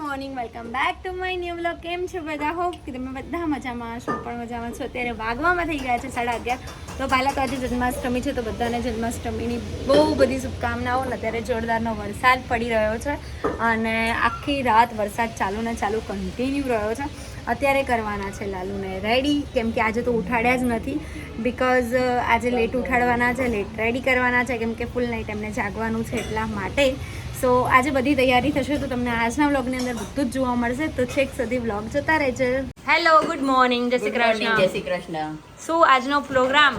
Morning, welcome back to my new vlog. કેમ છો બધા? હોપ કે તમે બધા મજામાં હશો. પણ મજામાં છો. અત્યારે વાગવામાં થઈ ગયા છે 11:30. તો પહેલાં તો આજે જન્માષ્ટમી છે, તો બધાને જન્માષ્ટમીની બહુ બધી શુભકામનાઓ. અત્યારે જોરદારનો વરસાદ પડી રહ્યો છે અને આખી રાત વરસાદ ચાલુ ને ચાલુ કન્ટિન્યુ રહ્યો છે. અત્યારે કરવાના છે લાલુને રેડી, કેમ કે આજે તો ઉઠાડ્યા જ નથી. બિકોઝ આજે લેટ ઉઠાડવાના છે, લેટ રેડી કરવાના છે, કેમ કે ફૂલ નાઇટ એમને જાગવાનું છે એટલા માટે. સો આજે બધી તૈયારી થશે, તો તમને આજના વ્લોગની અંદર બધું જ જોવા મળશે. તો છેક સુધી વ્લોગ જોતા રહેજો. હેલો, ગુડ મોર્નિંગ, જય શ્રી કૃષ્ણ. જય શ્રી કૃષ્ણ. શું આજનો પ્રોગ્રામ?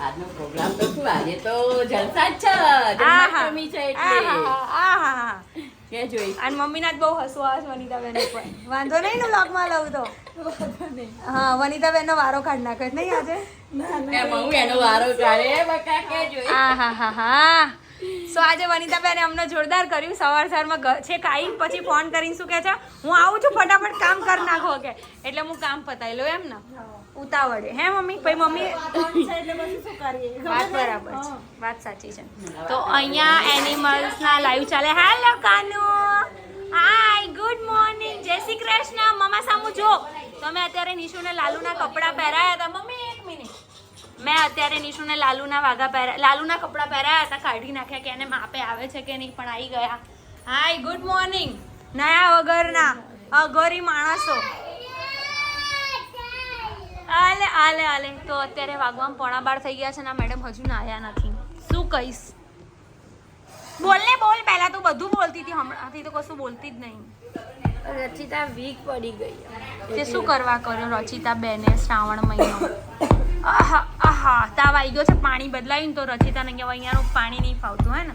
આજનો પ્રોગ્રામ તો શું, આજે તો જલસા જ છે. જન્માષ્ટમી છે એટલે કે જોઈ. અને મમ્મીના જ બહુ હસવું આવે છે વનિતાબેન ઉપર. વાંધો નહીં ને વ્લોગમાં લઉં તો. હા, વનિતાબેનનો વારો કાઢ નાખે નહીં આજે. બહુ એનો વારો કાઢે બકા કે જોઈ. હા. સો આજે વનિતાબેને અમને જોરદાર કર્યું. સવારમાં છે કાઈ પછી ફોન કરીને શું કહે છે, હું આવું છું, ફટાફટ કામ કરી નાખો કે. એટલે હું કામ પતાવી લઉં એમ ને ઉતાવળે. હે મમ્મી? પછી મમ્મી વાત બરાબર છે, વાત સાચી છે. તો અહીંયા એનિમલ્સના લાઈવ ચાલે. હેલો કાનુ, હાય, ગુડ મોર્નિંગ, જય શ્રી કૃષ્ણ. મમ્મા સામુ જો, તમે અત્યારે નિશુને લાલુના કપડાં પહેરાયા હતા. મમ્મી એક મિનિટ, મેં અત્યારે નિશુને લાલુના કપડાં પહેરાયા હતા, કાઢી નાખ્યા કે એને માપે આવે છે કે નહીં, પણ આવી ગયા. હાય, ગુડ મોર્નિંગ. નયા વગરના અઘોરી માણસો. આલે તો અત્યારે વાગવામાં 11:15 થઈ ગયા છે ને મેડમ હજુ નાયા નથી. શું કહીશ? બોલ પહેલા તો બધું બોલતી હતી, હમણાંથી તો કશું બોલતી જ નહીં. રચિતા વીક પડી ગઈ. તે શું કરવા કર્યો રચિતા બેને? શ્રાવણ મહિનો આહા તાવ આવી ગયો છે. પાણી બદલાયું ને તો રચિતાને અહીંયાનું પાણી નહીં ફાવતું, હે ને?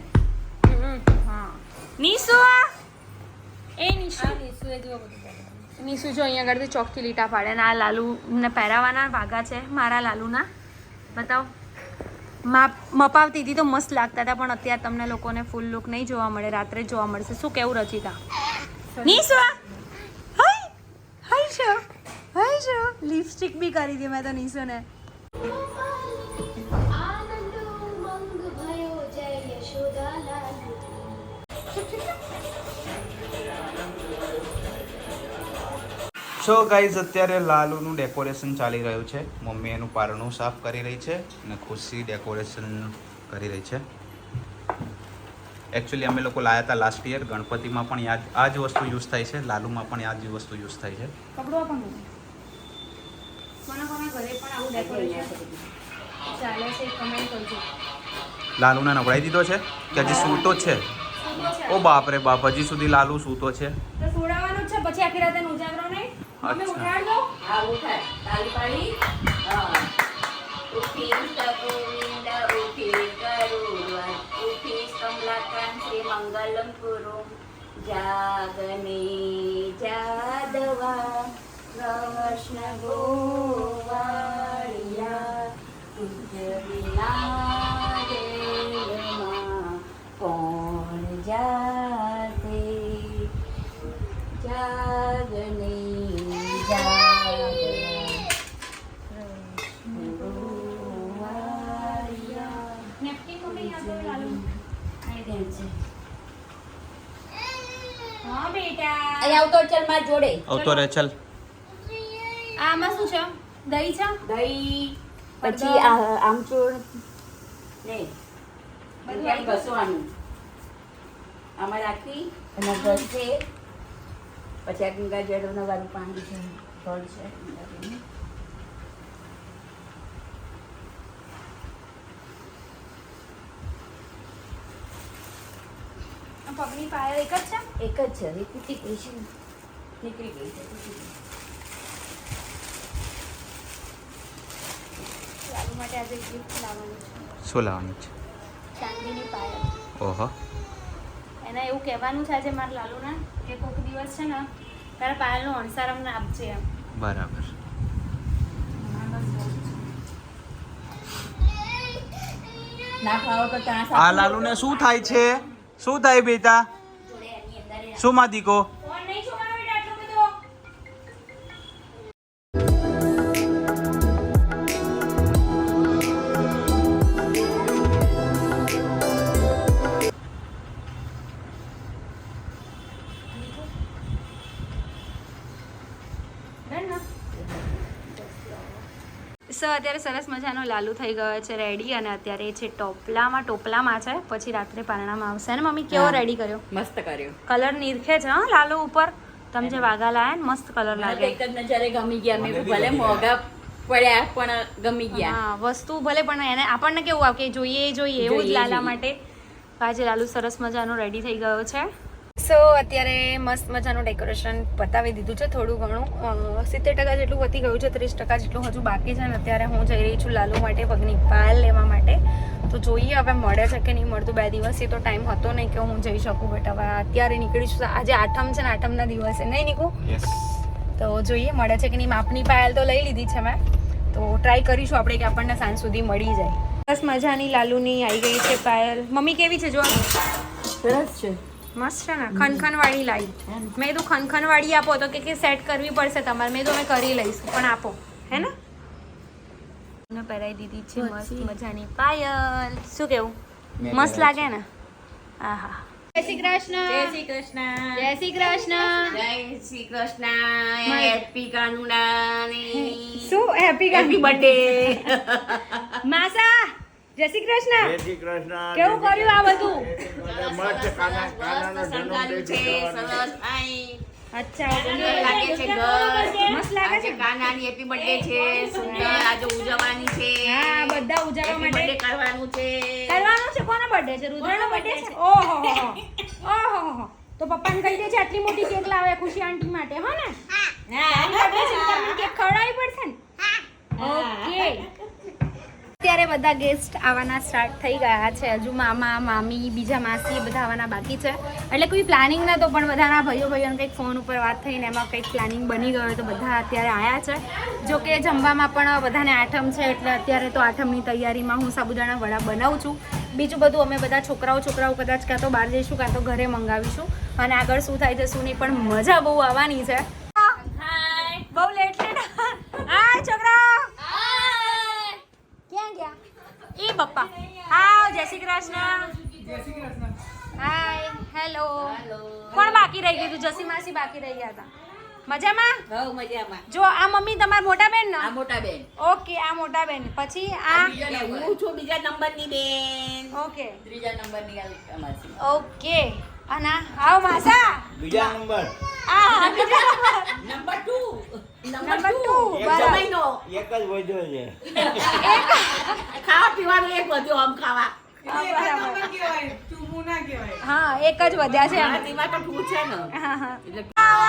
હા. નિશુ જો અહીંયા આગળથી ચોકથી લીટા પાડે ને આ લાલુને પહેરાવાના વાઘા છે મારા લાલુના. બતાવો. મપાવતી હતી તો મસ્ત લાગતા હતા, પણ અત્યારે તમને લોકોને ફૂલ લુક નહીં જોવા મળે, રાત્રે જ જોવા મળશે. શું કેવું રચિતા? નિશુ હાય લિપસ્ટિક બી કરી દી મેં તો નિશુને. સો ગાઈઝ, અત્યારે લાલુનું ડેકોરેશન ચાલી રહ્યું છે. મમ્મી એનું પારણું સાફ કરી રહી છે અને ખુશી ડેકોરેશન કરી રહી છે. એકચ્યુઅલી અમે લોકો લાયા હતા લાસ્ટ યર ગણપતિમાં, પણ આ જ વસ્તુ યુઝ થાય છે. લાલુમાં પણ આ જ વસ્તુ યુઝ થાય છે. કપડો પણ કોના ઘરે પણ આવું ડેકોરેશન ચાલે છે, કમેન્ટ કરજો. લાલુને નવડાવી દીધો છે કે હજી સૂતો છે? ઓ બાપ રે બાપ, હજી સુધી લાલુ સૂતો છે. તો સુડાવવાનું છે, પછી આખી રાતે ઉજાગરો નહીં. મમ્મી ઉઠાડ દો. હા, ઉઠાય. તાળી પાડી. હા. ઉઠી ગોવિંદ ઉઠી ગરુડ ઉઠી કમલાકાંતે મંગલમ કુરુ જાગને જાદવા કૃષ્ણ ગોવાળિયા તુજ વિના દેવમાં કોણ જાતે જાગને આવતો રે ચલ. આમાં શું છે? દહીં છે, દહીં પછી આમચૂર ને બધું ઘસવાનું આમાં રાખી અને ઘસે. પછી આ ગંગા જળનું વાળું પાણી છે, જળ છે. પગની પાયલ એક જ છે. એક જ છે, તૂટી ગઈ છે, નીકળી ગઈ છે. લાલુ માટે આજે ગિફ્ટ લાવવાનું છે. શું લાવવાનું છે? ચાંદીની પાયલ. ઓહો. એને એવું કહેવાનું છે આજે મારા લાલુના કે કોઈક દિવસ છે ને તારા પાયલનો અણસાર અમને આપજે એમ. બરાબર. ના ખાઓ તો ત્યાં આ લાલુને શું થાય છે? શું થાય બેટા? શું માં દીકો? ફોન નહીં છોકરા બેટા આટલો બધો. સો અત્યારે સરસ મજાનો લાલુ થઈ ગયો છે રેડી અને અત્યારે એ છે ટોપલામાં છે પછી રાત્રે પારણામાં આવશે ને મમ્મી કેવો હા. રેડી કર્યો મસ્ત કર્યો. કલર નીરખે છે હા લાલુ ઉપર તમે જે વાગા લાયા ને મસ્ત કલર મને લાગે એક જ નજરે ગમી ગયા. મેં કીધું ભલે મોંઘા પડ્યા પણ ગમી ગયા. હા વસ્તુ ભલે પણ એને આપણને કેવું આવે કે જોઈએ એ જોઈએ એવું જ જોઈએ, લાલા જોઈએ. માટે આજે લાલુ સરસ મજાનો રેડી થઈ ગયો છે સો અત્યારે મસ્ત મજાનું ડેકોરેશન પતાવી દીધું છે થોડું ઘણું 70% જેટલું વધી ગયું છે 30% જેટલું હજુ બાકી છે ને અત્યારે હું જઈ રહી છું લાલુ માટે પગની પાયલ લેવા માટે તો જોઈએ હવે મળે છે કે નહીં મળતું 2 દિવસથી તો ટાઈમ હતો નહીં કે હું જઈ શકું બટ હવે અત્યારે નીકળીશું આજે આઠમ છે ને આઠમના દિવસે નહીં નીકળું યસ તો જોઈએ મળે છે કે નહીં માપની પાયલ તો લઈ લીધી છે મેં તો ટ્રાય કરીશું આપણે કે આપણને સાંજ સુધી મળી જાય બસ મજાની લાલુની આવી ગઈ છે પાયલ મમ્મી કેવી છે જો સરસ છે. મસ્ત છે ને ખનખનવાળી લાવી મેં કીધું ખનખનવાળી આપો તો કે સેટ કરવી પડશે તમારે મેં તો અમે કરી લઈશું પણ આપો હે ને મેં પહેરાવી દીધી છે મસ્ત મજાની પાયલ શું કેવું મેં મસ્ત પહેરાવી લાગે ને આહા જય શ્રી કૃષ્ણ જય શ્રી કૃષ્ણ. જય શ્રી કૃષ્ણ જય શ્રી કૃષ્ણ. હેપી કાનુડાની શું હેપી હેપી બર્થડે. માસા જય શ્રી કૃષ્ણ જય શ્રી કૃષ્ણ. કેવું કર્યું આ બધું મસ્ત કાનાનો જન્મ શણગાર્યું છે. દિવસ સરસ ભાઈ. અચ્છા સુંદર લાગે છે ઘર. મસ્ત લાગે આજે છે કાનાની હેપી બર્થડે છે. સુંદર આજે ઉજવવાની છે. હા બધા ઉજાવવા હેપી માટે બર્થડે કરવાનું છે. કરવાનું છે કોનો બર્થડે છે રુદ્રનો બર્થડે છે ઓહો તો પપ્પાને કહી દે છે આટલી મોટી કેક લાવે ખુશી આંટી માટે હો ને birthday છે તો તમને કેક ખવડાવવી પડશે ને ઓકે અત્યારે બધા ગેસ્ટ આવવાના સ્ટાર્ટ થઈ ગયા છે હજુ મામા મામી બીજા માસી એ બધા આવવાના બાકી છે એટલે કોઈ પ્લાનિંગ નતો પણ બધાના ભાઈઓને કંઈક ફોન ઉપર વાત થઈને એમાં કંઈક પ્લાનિંગ બની ગયો તો બધા અત્યારે આવ્યા છે જો કે જમવામાં પણ બધાને આઠમ છે એટલે અત્યારે તો આઠમની તૈયારીમાં હું સાબુદાણા વડા બનાવું છું બીજું બધું અમે બધા છોકરાઓ કદાચ કાં તો બહાર જઈશું કાં તો ઘરે મંગાવીશું અને આગળ શું થાય છે શું નહીં પણ મજા બહુ આવવાની છે બહુ લેટ હા છોકરા ક્યાં ગયા એ પપ્પા હા જય શ્રી કૃષ્ણ હાય હેલો કોણ બાકી રહી ગયું હતું જસી માસી બાકી રહી ગયા હતા મજામાં હઉ મજામાં. જો આ મમ્મી તમારા મોટા બેન આ ને મોટા બેન. ઓકે આ મોટા બેન પછી આ હું છું બીજા નંબરની બેન. ઓકે ત્રીજા નંબરની આ અમારી. ઓકે અને આવો માસા બીજા નંબર આ બીજા નંબર 2. નંબર 2 એક બરાબર જમાઈનો. એક જ વધ્યો છે. ખાવા પીવાનું એક બધું આમ ખાવા. હા એક જ વધ્યા છે મારા દીવા તો ઠૂ છે ને. હા હા એટલે આવો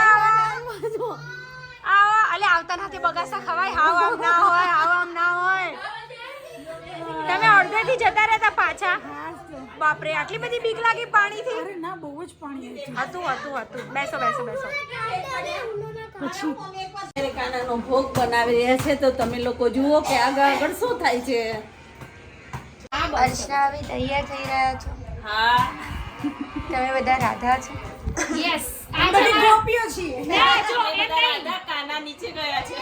અલે આવતા નથી બગાસા ખવાય હાવ આમ ના હોય હાવ આમ ના હોય તમે અડધેથી જતા રહેતા પાછા બાપરે આટલી બધી બીક લાગી પાણીથી અરે ના બહુ જ પાણી હતું બેસો પછી કાનાનો ભોગ બનાવી રહ્યા છે તો તમે લોકો જુઓ કે આગળ શું થાય છે. અર્શનાવી તૈયાર થઈ રહ્યા છો હા તમે બધા રાધા છો યસ આ બધી ગોપીઓ છીએ ના જો એ રાધા કાના નીચે ગયા છે.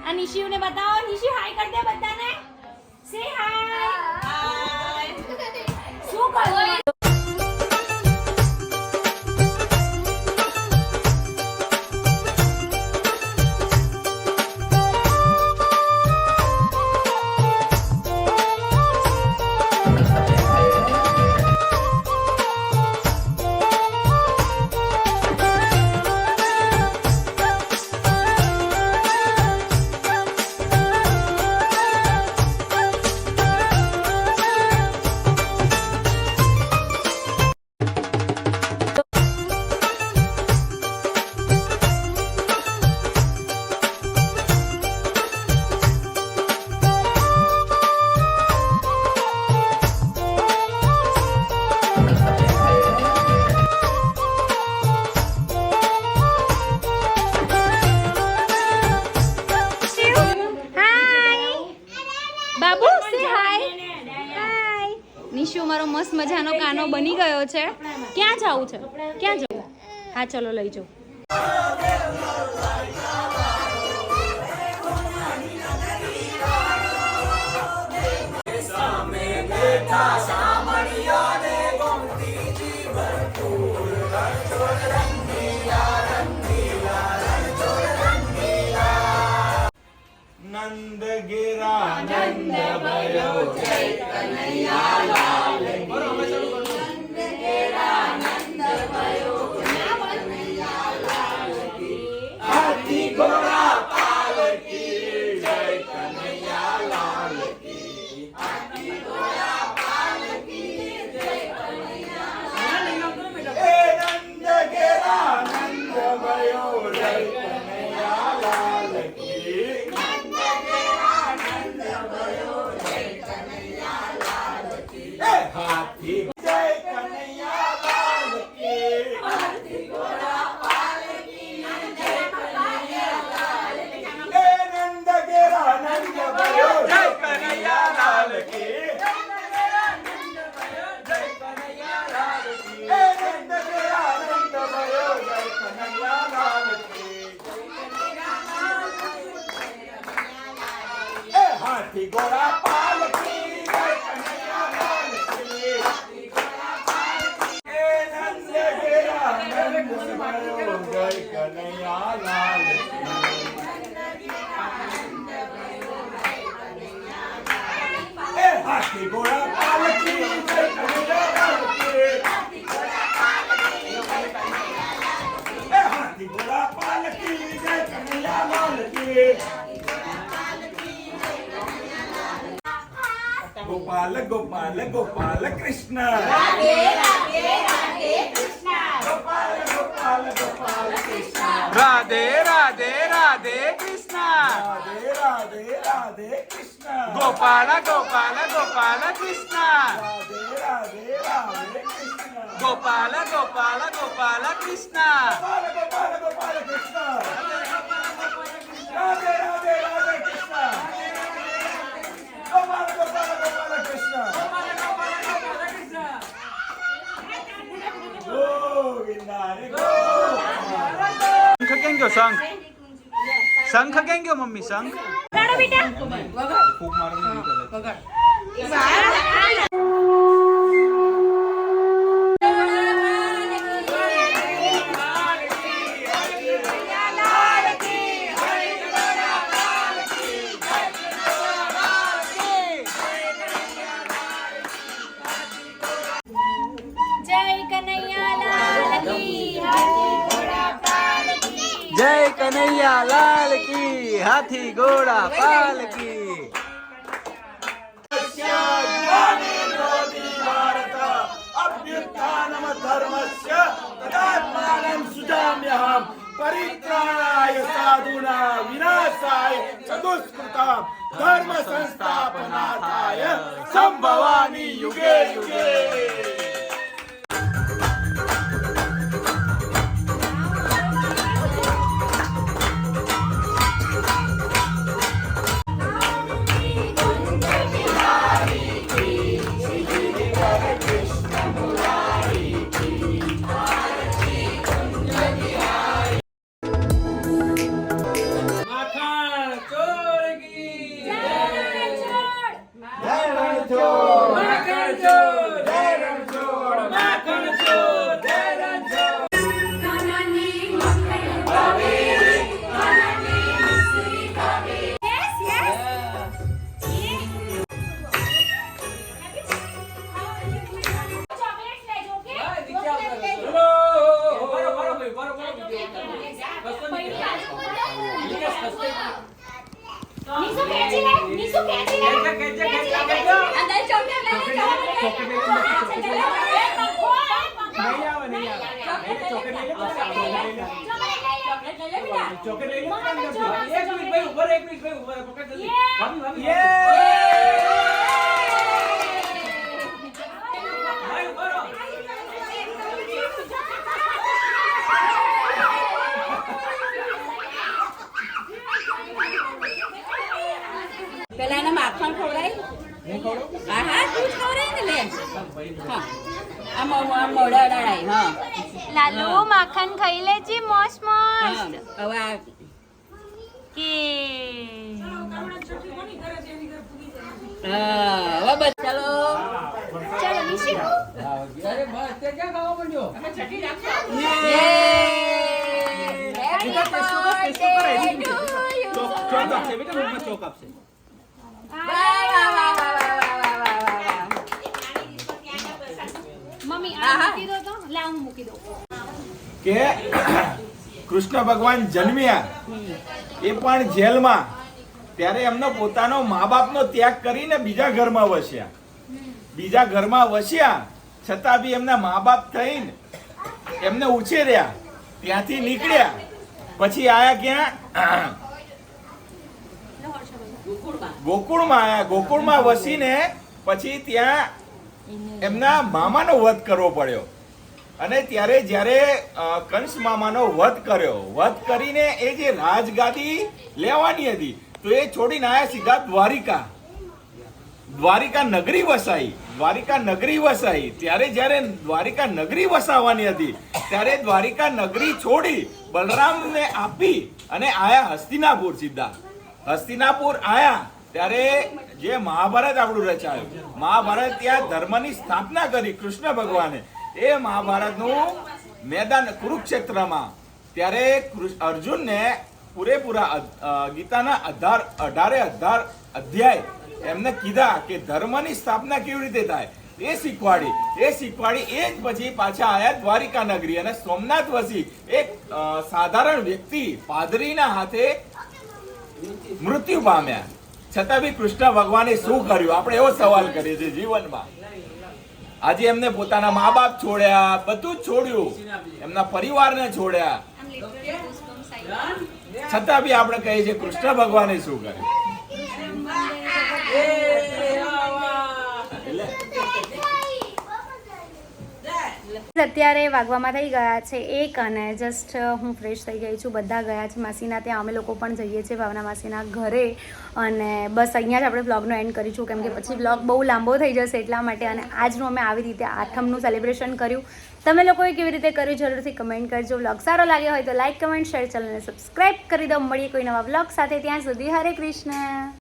આ નિશિવને બતાવો નિશિવ હાય કરી દે બધાને સે હાય શું કરવું બાબુ સે હાય હાય નિશુ મારો મસ્ત મજાનો કાનો બની ગયો છે ક્યાં જાવું છે ક્યાં જવું હા ચલો લઈ જાઓ નંદ ગેરા નંદ ભયો જય કનૈયા લાલ હાથી ઘોડા પાલકી જય કનૈયા લાલ એ નંદ ગેરા નંદ ભયો જય કનૈયા લાલ એ હાથી જય કનૈયા લાલ એ નંદ ગેરા નંદ ભયો જય કનૈયા લાલ કી એ નંદ ગેરા નંદ ભયો જય કનૈયા લાલ કી એ હાથી ઘોડા પાલકી જય કનૈયા લાલ કી એ નંદ ગેરા નંદ ભયો જય કનૈયા લાલ કી એ હાથી ઘોડા પાલકી જય કનૈયા લાલ કી એ હાથી ઘોડા પાલકી જય કનૈયા લાલ કી ગોપાલ ગોપાલ ગોપાલ કૃષ્ણ ગોપાલ ગોપાલ ગોપાલ કૃષ્ણ રાધે રાધે રાધે કૃષ્ણ રાધે રાધે રાધે કૃષ્ણ ગોપાલ ગોપાલ ગોપાલ કૃષ્ણ રાધે રાધે રાધે કૃષ્ણ ગોપાલ ગોપાલ ગોપાલ કૃષ્ણ ગોપાલ ગોપાલ ગોપાલ કૃષ્ણ રાધે રાધે રાધે કૃષ્ણ ગોપાલ ગોપાલ ગોપાલ કૃષ્ણ ગોવિંદા રે ગોવિંદા શંખ કેમ ગયો શંખ શંખ કેમ ગયો મમ્મી શંખ ગાડો બેટા ફૂંક મારવાની રીત અલગ. જય કનૈયા લાલ કી હાથી ઘોડા પાલકી भारत अभ्युत्थानम धर्मस्य तदात्मानं सुजाम्यहं परित्राणाय साधूनां विनाशाय चतुष्कृतां धर्म संस्थापनार्थाय संभवामि युगे युगे પેલા એને માખણ ખવડાય હા હા તું જ ખવડાય ને લે હા આમ મોઢા અડાડાય હા લાલુ માખણ ખાઈ લેજી મસ્ત હા મસ્ત હવે આ કે હવે બસ ચાલો ચાલો Nishi Happy birthday to you. ચોક આપશે બેટા, મમ્મા ચોક આપશે. વાહ, વાહ, વાહ, વાહ, વાહ, વાહ, વાહ, વાહ, વાહ. મમ્મી આ મૂકી દો તો લા હું મૂકી દઉં. કે કૃષ્ણ ભગવાન જન્મ્યા એ પણ જેલમાં, ત્યારે એમનો પોતાનો મા બાપનો ત્યાગ કરીને બીજા ઘરમાં વસ્યા. બીજા ઘરમાં વસ્યા છતાં બી એમના મા બાપ થઈને એમને ઉછેર્યા. ત્યાંથી નીકળ્યા પછી આયા ક્યાં? ગોકુળમાં આયા. ગોકુળમાં વસીને પછી ત્યાં એમના મામાનો વધ કરવો પડ્યો. અને ત્યારે જ્યારે કંસ મામાનો વધ કર્યો, વધ કરીને એ જે રાજગાદી લેવાની હતી તો એ છોડીને આયા સીધા દ્વારિકા. દ્વારિકા નગરી વસાઈ. દ્વારિકા નગરી વસાઈ ત્યારે જ્યારે દ્વારિકા નગરી વસાવવાની હતી ત્યારે દ્વારિકા નગરી છોડી બલરામને આપી અને આયા હસ્તિનાપુર. સીધા હસ્તિનાપુર આયા ત્યારે જે મહાભારત આપણું રચાયું, મહાભારત ત્યાં ધર્મની સ્થાપના કરી કૃષ્ણ ભગવાને. એ મહાભારતનું મેદાન કુરુક્ષેત્રમાં ત્યારે અર્જુનને પૂરેપૂરા ગીતાના 18 અધ્યાય એમને કીધા કે ધર્મની સ્થાપના કેવી રીતે થાય એ શીખવાડી. એ જ પછી પાછા આયા દ્વારિકા નગરી અને સોમનાથ વસી એક સાધારણ વ્યક્તિ પાદરીના હાથે મૃત્યુ પામ્યા. છતાં બી કૃષ્ણ ભગવાને શું કર્યું? આપણે એવો સવાલ કરીએ છીએ જીવનમાં. આજે એમને પોતાના મા બાપ છોડ્યા, બધું જ છોડ્યું, એમના પરિવારને છોડ્યા, છતાં બી આપણે કહીએ છીએ કૃષ્ણ ભગવાને શું કર્યું? અત્યારે વાગવામાં થઈ ગયા છે 1 અને જસ્ટ હું ફ્રેશ થઈ ગઈ છું. બધા ગયા છે માસીના ત્યાં, અમે લોકો પણ જઈએ છીએ ભાવના માસીના ઘરે. અને બસ અહીંયા જ આપણે બ્લોગનો એન્ડ કરીશું કેમ કે પછી બ્લોગ બહુ લાંબો થઈ જશે એટલા માટે. અને આજનું અમે આવી રીતે આઠમનું સેલિબ્રેશન કર્યું. તમે લોકોએ કેવી રીતે કર્યું જરૂરથી કમેન્ટ કરજો. બ્લોગ સારો લાગ્યો હોય તો લાઈક, કમેન્ટ, શેર, ચેનલને સબસ્ક્રાઈબ કરી દો. મળીએ કોઈ નવા બ્લોગ સાથે. ત્યાં સુધી હરે કૃષ્ણ.